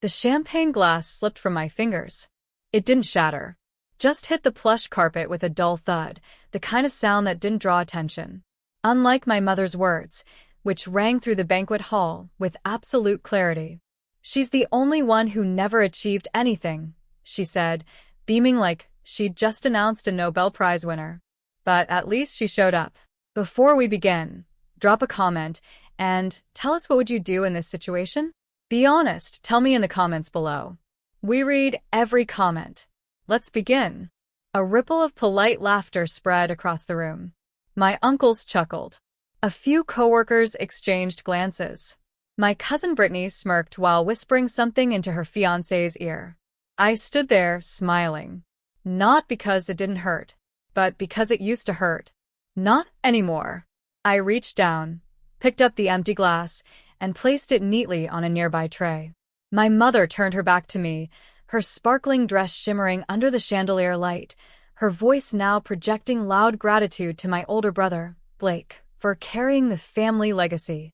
The champagne glass slipped from my fingers. It didn't shatter. Just hit the plush carpet with a dull thud, the kind of sound that didn't draw attention. Unlike my mother's words, which rang through the banquet hall with absolute clarity. "She's the only one who never achieved anything," she said, beaming like she'd just announced a Nobel Prize winner. But at least she showed up. "Before we begin, drop a comment and tell us what would you do in this situation? Be honest, tell me in the comments below. We read every comment. Let's begin." A ripple of polite laughter spread across the room. My uncles chuckled. A few coworkers exchanged glances. My cousin Brittany smirked while whispering something into her fiancé's ear. I stood there, smiling. Not because it didn't hurt, but because it used to hurt. Not anymore. I reached down, picked up the empty glass, and placed it neatly on a nearby tray. My mother turned her back to me, her sparkling dress shimmering under the chandelier light, her voice now projecting loud gratitude to my older brother, Blake, for carrying the family legacy.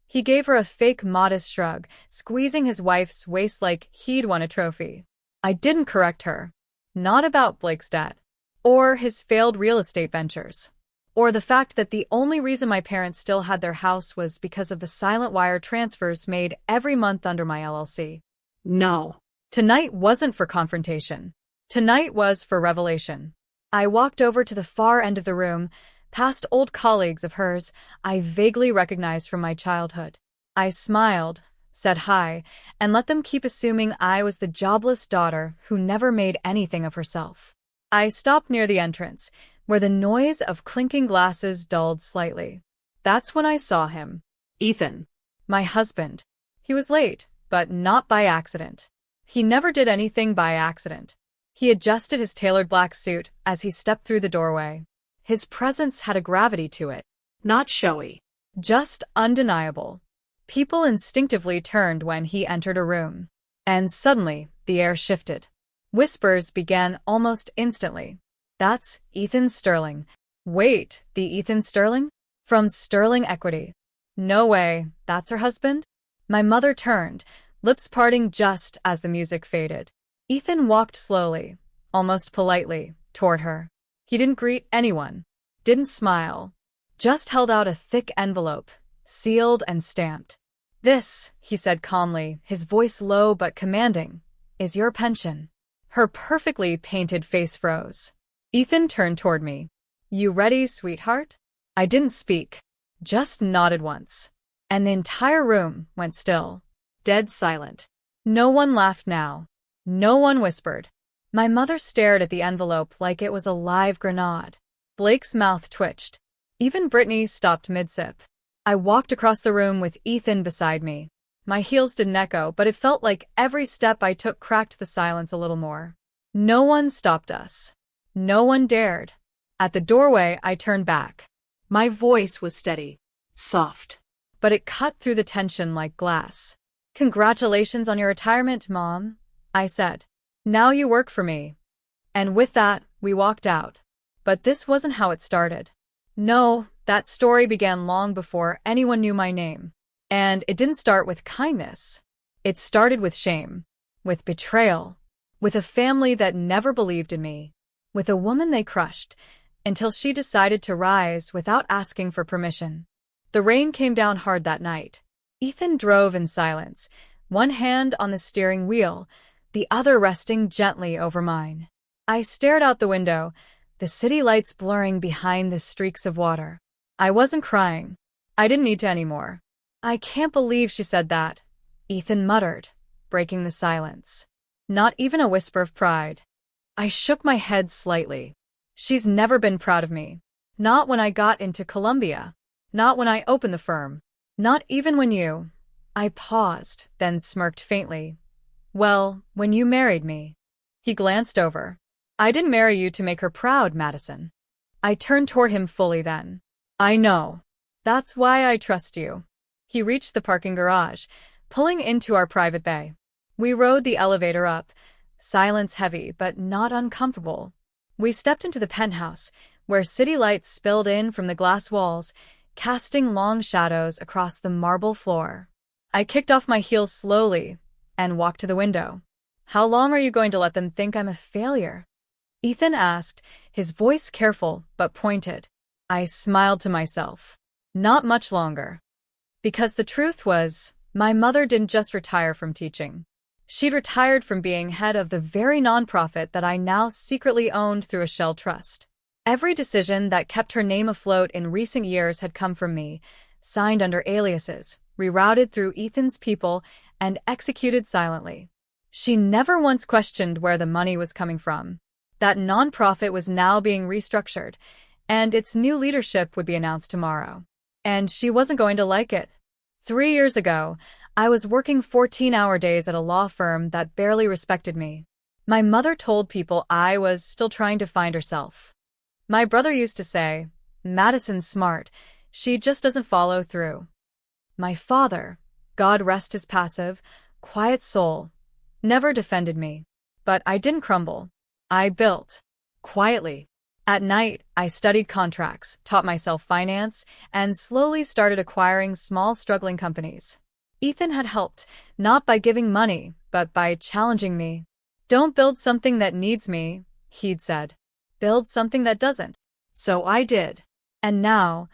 He gave her a fake modest shrug, squeezing his wife's waist like he'd won a trophy. I didn't correct her. Not about Blake's debt, or his failed real estate ventures, or the fact that the only reason my parents still had their house was because of the silent wire transfers made every month under my LLC. No. Tonight wasn't for confrontation. Tonight was for revelation. I walked over to the far end of the room, past old colleagues of hers I vaguely recognized from my childhood. I smiled, said hi, and let them keep assuming I was the jobless daughter who never made anything of herself. I stopped near the entrance, where the noise of clinking glasses dulled slightly. That's when I saw him. Ethan. My husband. He was late, but not by accident. He never did anything by accident. He adjusted his tailored black suit as he stepped through the doorway. His presence had a gravity to it. Not showy. Just undeniable. People instinctively turned when he entered a room. And suddenly, the air shifted. Whispers began almost instantly. "That's Ethan Sterling." "Wait, the Ethan Sterling? From Sterling Equity." "No way, that's her husband?" My mother turned, lips parting just as the music faded. Ethan walked slowly, almost politely, toward her. He didn't greet anyone, didn't smile, just held out a thick envelope, sealed and stamped. "This," he said calmly, his voice low but commanding, "is your pension." Her perfectly painted face froze. Ethan turned toward me. "You ready, sweetheart?" I didn't speak, just nodded once. And the entire room went still, dead silent. No one laughed now. No one whispered. My mother stared at the envelope like it was a live grenade. Blake's mouth twitched. Even Brittany stopped mid-sip. I walked across the room with Ethan beside me. My heels didn't echo, but it felt like every step I took cracked the silence a little more. No one stopped us. No one dared. At the doorway, I turned back. My voice was steady, soft, but it cut through the tension like glass. "Congratulations on your retirement, Mom," I said. "Now you work for me." And with that, we walked out. But this wasn't how it started. No, that story began long before anyone knew my name. And it didn't start with kindness. It started with shame, with betrayal, with a family that never believed in me, with a woman they crushed, until she decided to rise without asking for permission. The rain came down hard that night. Ethan drove in silence, one hand on the steering wheel, the other resting gently over mine. I stared out the window, the city lights blurring behind the streaks of water. I wasn't crying. I didn't need to anymore. "I can't believe she said that," Ethan muttered, breaking the silence. Not even a whisper of pride. I shook my head slightly. "She's never been proud of me. Not when I got into Columbia. Not when I opened the firm. Not even when you—" I paused, then smirked faintly. "Well, when you married me." He glanced over. "I didn't marry you to make her proud, Madison." I turned toward him fully then. "I know. That's why I trust you." He reached the parking garage, pulling into our private bay. We rode the elevator up, silence heavy but not uncomfortable. We stepped into the penthouse, where city lights spilled in from the glass walls, casting long shadows across the marble floor. I kicked off my heels slowly, and walked to the window. "How long are you going to let them think I'm a failure?" Ethan asked, his voice careful but pointed. I smiled to myself. Not much longer. Because the truth was, my mother didn't just retire from teaching. She'd retired from being head of the very nonprofit that I now secretly owned through a shell trust. Every decision that kept her name afloat in recent years had come from me, signed under aliases, rerouted through Ethan's people, and executed silently. She never once questioned where the money was coming from. That nonprofit was now being restructured, and its new leadership would be announced tomorrow. And she wasn't going to like it. 3 years ago, I was working 14-hour days at a law firm that barely respected me. My mother told people I was still trying to find herself. My brother used to say, "Madison's smart, she just doesn't follow through." My father, God rest his passive, quiet soul, never defended me. But I didn't crumble. I built. Quietly. At night, I studied contracts, taught myself finance, and slowly started acquiring small struggling companies. Ethan had helped, not by giving money, but by challenging me. "Don't build something that needs me," he'd said. "Build something that doesn't." So I did. And now,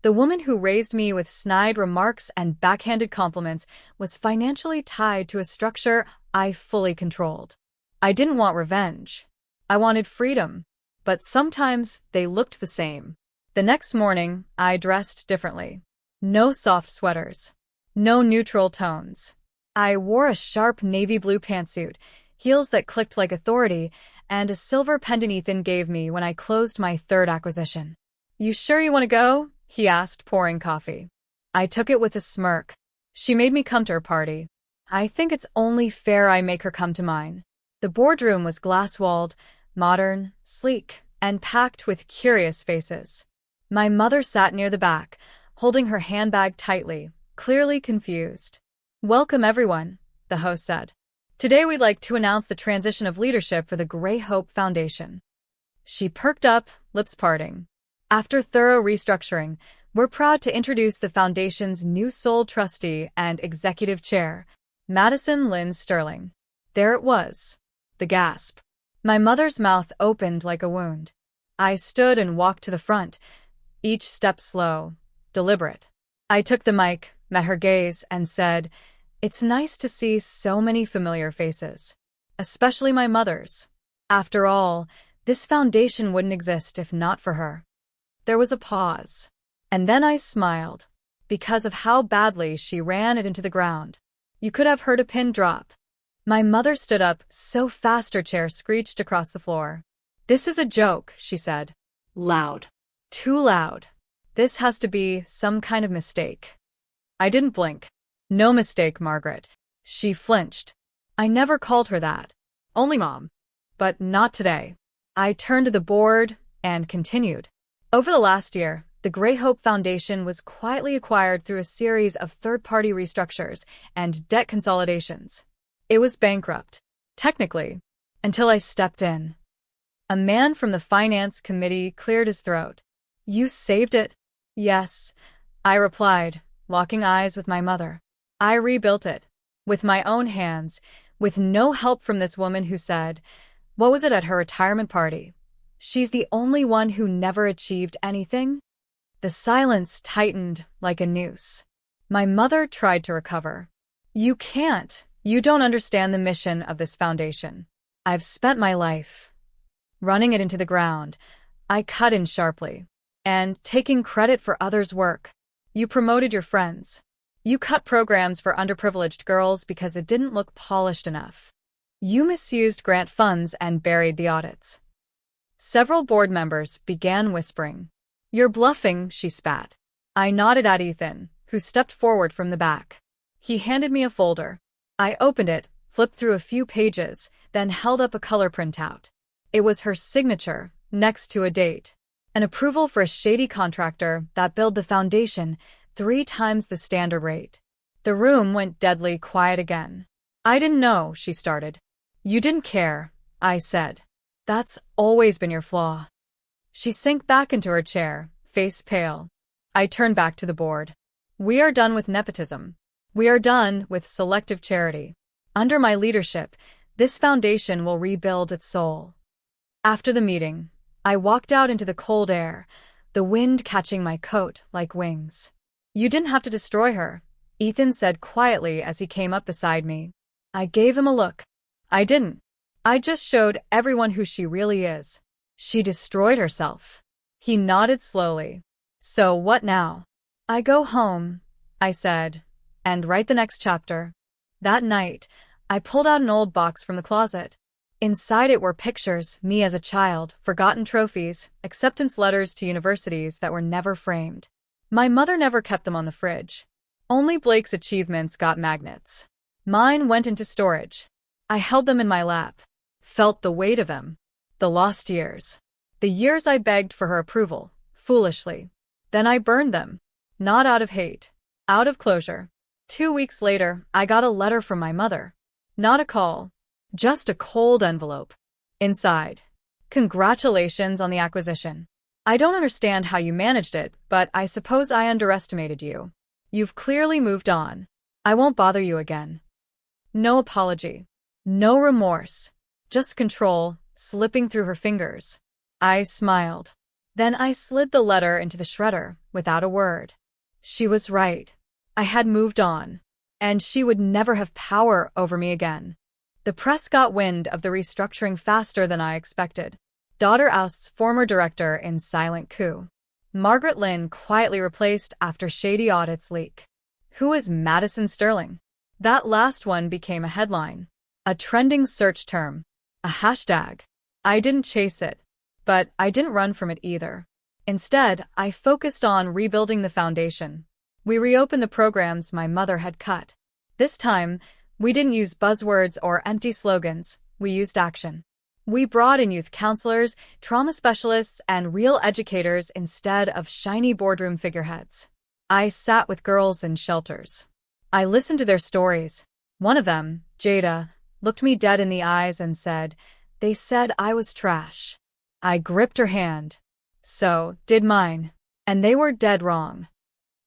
the woman who raised me with snide remarks and backhanded compliments was financially tied to a structure I fully controlled. I didn't want revenge. I wanted freedom. But sometimes they looked the same. The next morning, I dressed differently. No soft sweaters. No neutral tones. I wore a sharp navy blue pantsuit, heels that clicked like authority, and a silver pendant Ethan gave me when I closed my third acquisition. "You sure you want to go?" he asked, pouring coffee. I took it with a smirk. She made me come to her party. I think it's only fair I make her come to mine. The boardroom was glass-walled, modern, sleek, and packed with curious faces. My mother sat near the back, holding her handbag tightly, clearly confused. "Welcome, everyone," the host said. "Today we'd like to announce the transition of leadership for the Grey Hope Foundation." She perked up, lips parting. "After thorough restructuring, we're proud to introduce the foundation's new sole trustee and executive chair, Madison Lynn Sterling." There it was. The gasp. My mother's mouth opened like a wound. I stood and walked to the front, each step slow, deliberate. I took the mic, met her gaze, and said, "It's nice to see so many familiar faces. Especially my mother's. After all, this foundation wouldn't exist if not for her." There was a pause. And then I smiled, because of how badly she ran it into the ground. You could have heard a pin drop. My mother stood up so fast her chair screeched across the floor. "This is a joke," she said. Loud. Too loud. "This has to be some kind of mistake." I didn't blink. "No mistake, Margaret." She flinched. "I never called her that. Only Mom. But not today." I turned to the board and continued. Over the last year, the Grey Hope Foundation was quietly acquired through a series of third-party restructures and debt consolidations. It was bankrupt, technically, until I stepped in. A man from the finance committee cleared his throat. "You saved it?" "Yes," I replied, locking eyes with my mother. "I rebuilt it. With my own hands, with no help from this woman who said, what was it at her retirement party? She's the only one who never achieved anything?" The silence tightened like a noose. My mother tried to recover. "You can't. You don't understand the mission of this foundation. I've spent my life running it into the ground." I cut in sharply. "And taking credit for others' work. You promoted your friends. You cut programs for underprivileged girls because it didn't look polished enough. You misused grant funds and buried the audits." Several board members began whispering. "You're bluffing," she spat. I nodded at Ethan, who stepped forward from the back. He handed me a folder. I opened it, flipped through a few pages, then held up a color printout. It was her signature, next to a date. An approval for a shady contractor that billed the foundation 3 times the standard rate. The room went deadly quiet again. "I didn't know," she started. "You didn't care," I said. "That's always been your flaw." She sank back into her chair, face pale. I turned back to the board. "We are done with nepotism. We are done with selective charity. Under my leadership, this foundation will rebuild its soul. After the meeting, I walked out into the cold air, the wind catching my coat like wings. You didn't have to destroy her, Ethan said quietly as he came up beside me. I gave him a look. I didn't. I just showed everyone who she really is. She destroyed herself. He nodded slowly. So what now? I go home, I said, and write the next chapter. That night, I pulled out an old box from the closet. Inside it were pictures, me as a child, forgotten trophies, acceptance letters to universities that were never framed. My mother never kept them on the fridge. Only Blake's achievements got magnets. Mine went into storage. I held them in my lap, felt the weight of them. The lost years. The years I begged for her approval, foolishly. Then I burned them. Not out of hate. Out of closure. 2 weeks later, I got a letter from my mother. Not a call. Just a cold envelope. Inside. Congratulations on the acquisition. I don't understand how you managed it, but I suppose I underestimated you. You've clearly moved on. I won't bother you again. No apology. No remorse. Just control, slipping through her fingers. I smiled. Then I slid the letter into the shredder, without a word. She was right. I had moved on. And she would never have power over me again. The press got wind of the restructuring faster than I expected. Daughter ousts former director in silent coup. Margaret Lynn quietly replaced after shady audits leak. Who is Madison Sterling? That last one became a headline. A trending search term. A hashtag. I didn't chase it. But I didn't run from it either. Instead, I focused on rebuilding the foundation. We reopened the programs my mother had cut. This time, we didn't use buzzwords or empty slogans, we used action. We brought in youth counselors, trauma specialists, and real educators instead of shiny boardroom figureheads. I sat with girls in shelters. I listened to their stories. One of them, Jada, looked me dead in the eyes and said, "They said I was trash." I gripped her hand. So did mine. And they were dead wrong.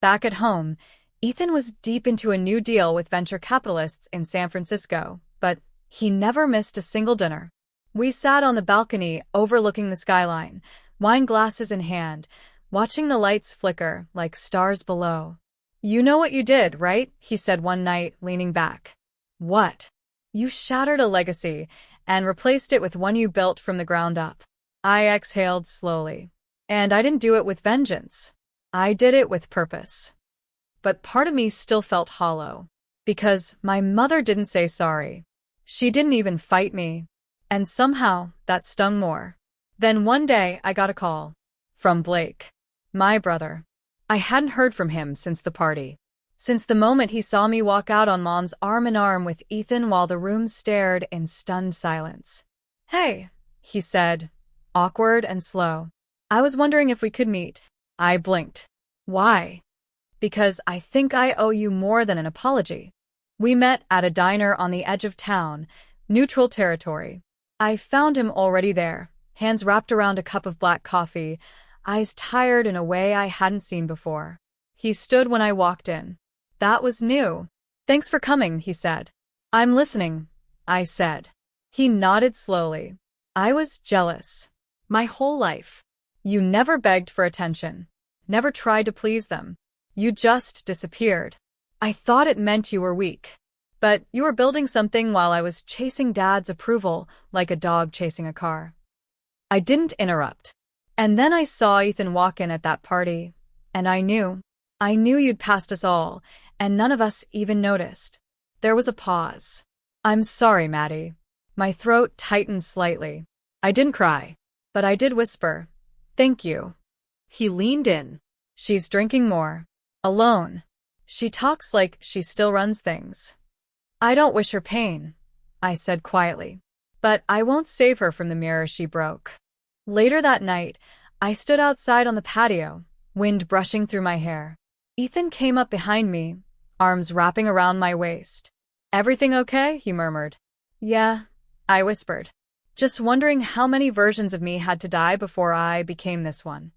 Back at home, Ethan was deep into a new deal with venture capitalists in San Francisco, but he never missed a single dinner. We sat on the balcony overlooking the skyline, wine glasses in hand, watching the lights flicker like stars below. "You know what you did, right?" he said one night, leaning back. "What?" "You shattered a legacy and replaced it with one you built from the ground up." I exhaled slowly. And I didn't do it with vengeance. I did it with purpose. But part of me still felt hollow. Because my mother didn't say sorry. She didn't even fight me. And somehow, that stung more. Then one day, I got a call. From Blake. My brother. I hadn't heard from him since the party. Since the moment he saw me walk out on Mom's arm in arm with Ethan while the room stared in stunned silence. "Hey," he said, awkward and slow. "I was wondering if we could meet." I blinked. "Why?" "Because I think I owe you more than an apology." We met at a diner on the edge of town, neutral territory. I found him already there, hands wrapped around a cup of black coffee, eyes tired in a way I hadn't seen before. He stood when I walked in. That was new. "Thanks for coming," he said. "I'm listening," I said. He nodded slowly. "I was jealous. My whole life. You never begged for attention. Never tried to please them. You just disappeared. I thought it meant you were weak. But you were building something while I was chasing Dad's approval like a dog chasing a car." I didn't interrupt. "And then I saw Ethan walk in at that party, and I knew you'd passed us all, and none of us even noticed." There was a pause. "I'm sorry, Maddie." My throat tightened slightly. I didn't cry, but I did whisper, "Thank you." He leaned in. "She's drinking more. Alone. She talks like she still runs things." "I don't wish her pain," I said quietly. "But I won't save her from the mirror she broke." Later that night, I stood outside on the patio, wind brushing through my hair. Ethan came up behind me, arms wrapping around my waist. "Everything okay?" he murmured. "Yeah," I whispered. Just wondering how many versions of me had to die before I became this one.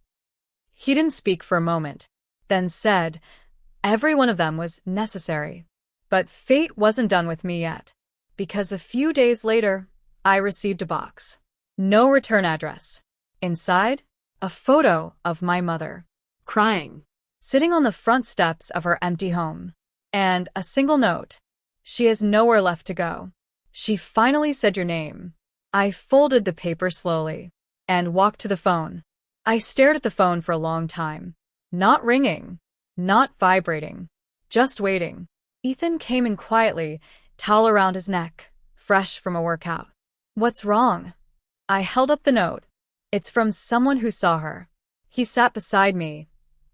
He didn't speak for a moment, then said, "Every one of them was necessary. But fate wasn't done with me yet." because a few days later, I received a box. No return address. Inside, a photo of my mother, Crying. sitting on the front steps of her empty home. And a single note. She has nowhere left to go. She finally said your name. I folded the paper slowly and walked to the phone. I stared at the phone for a long time. Not ringing. Not vibrating. Just waiting. Ethan came in quietly, towel around his neck, fresh from a workout. What's wrong? I held up the note. It's from someone who saw her. He sat beside me,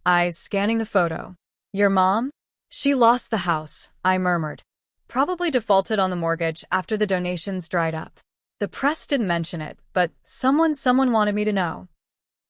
eyes scanning the photo. Your mom? She lost the house, I murmured. Probably defaulted on the mortgage after the donations dried up. The press didn't mention it, but someone wanted me to know.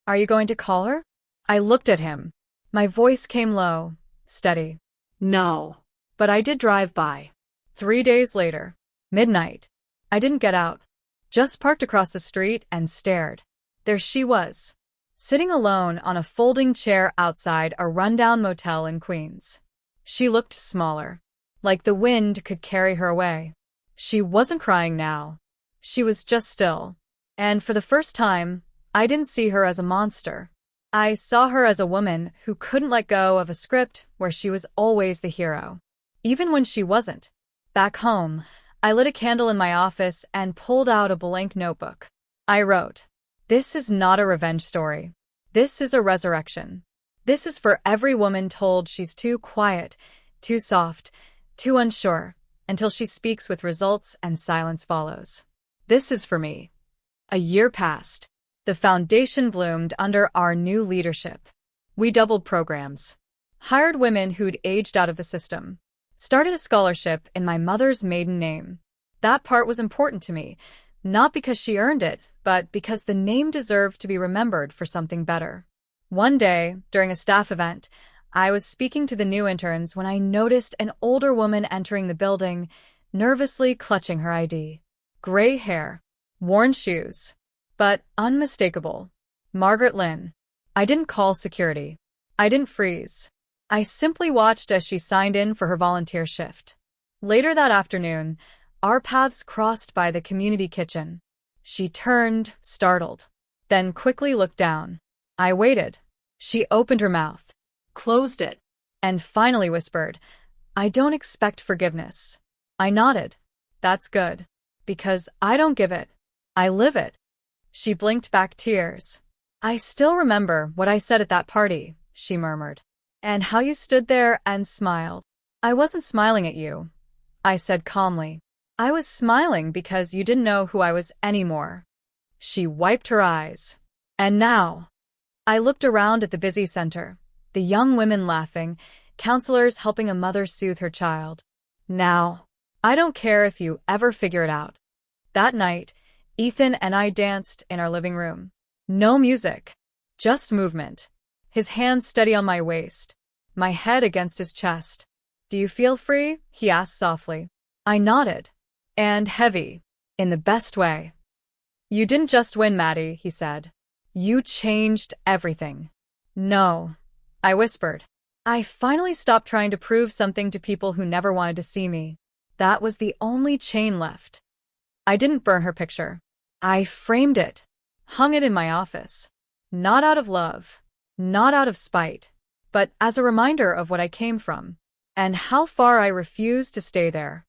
Are you going to call her? I looked at him. My voice came low, steady. No. But I did drive by. 3 days later. Midnight. I didn't get out. Just parked across the street and stared. There she was, sitting alone on a folding chair outside a rundown motel in Queens. She looked smaller, like the wind could carry her away. She wasn't crying now. She was just still. And for the first time, I didn't see her as a monster. I saw her as a woman who couldn't let go of a script where she was always the hero, even when she wasn't. Back home, I lit a candle in my office and pulled out a blank notebook. I wrote, "This is not a revenge story. This is a resurrection. This is for every woman told she's too quiet, too soft, too unsure, until she speaks with results and silence follows. This is for me." A year passed. The foundation bloomed under our new leadership. We doubled programs, hired women who'd aged out of the system, started a scholarship in my mother's maiden name. That part was important to me, not because she earned it, but because the name deserved to be remembered for something better. One day, during a staff event, I was speaking to the new interns when I noticed an older woman entering the building, nervously clutching her ID. Gray hair, worn shoes, but unmistakable. Margaret Lynn. I didn't call security. I didn't freeze. I simply watched as she signed in for her volunteer shift. Later that afternoon, our paths crossed by the community kitchen. She turned, startled, then quickly looked down. I waited. She opened her mouth, Closed it. and finally whispered, "I don't expect forgiveness." I nodded. That's good. Because I don't give it. I live it. She blinked back tears. "I still remember what I said at that party," she murmured. "And how you stood there and smiled." "I wasn't smiling at you," I said calmly. "I was smiling because you didn't know who I was anymore." She wiped her eyes. And now, I looked around at the busy center, the young women laughing, counselors helping a mother soothe her child. Now, I don't care if you ever figure it out. That night, Ethan and I danced in our living room. No music, just movement. His hands steady on my waist, my head against his chest. "Do you feel free?" he asked softly. I nodded. And heavy, in the best way. "You didn't just win, Maddie," he said. "You changed everything." "No," I whispered. I finally stopped trying to prove something to people who never wanted to see me. That was the only chain left. I didn't burn her picture. I framed it, hung it in my office. Not out of love, not out of spite, but as a reminder of what I came from, and how far I refused to stay there.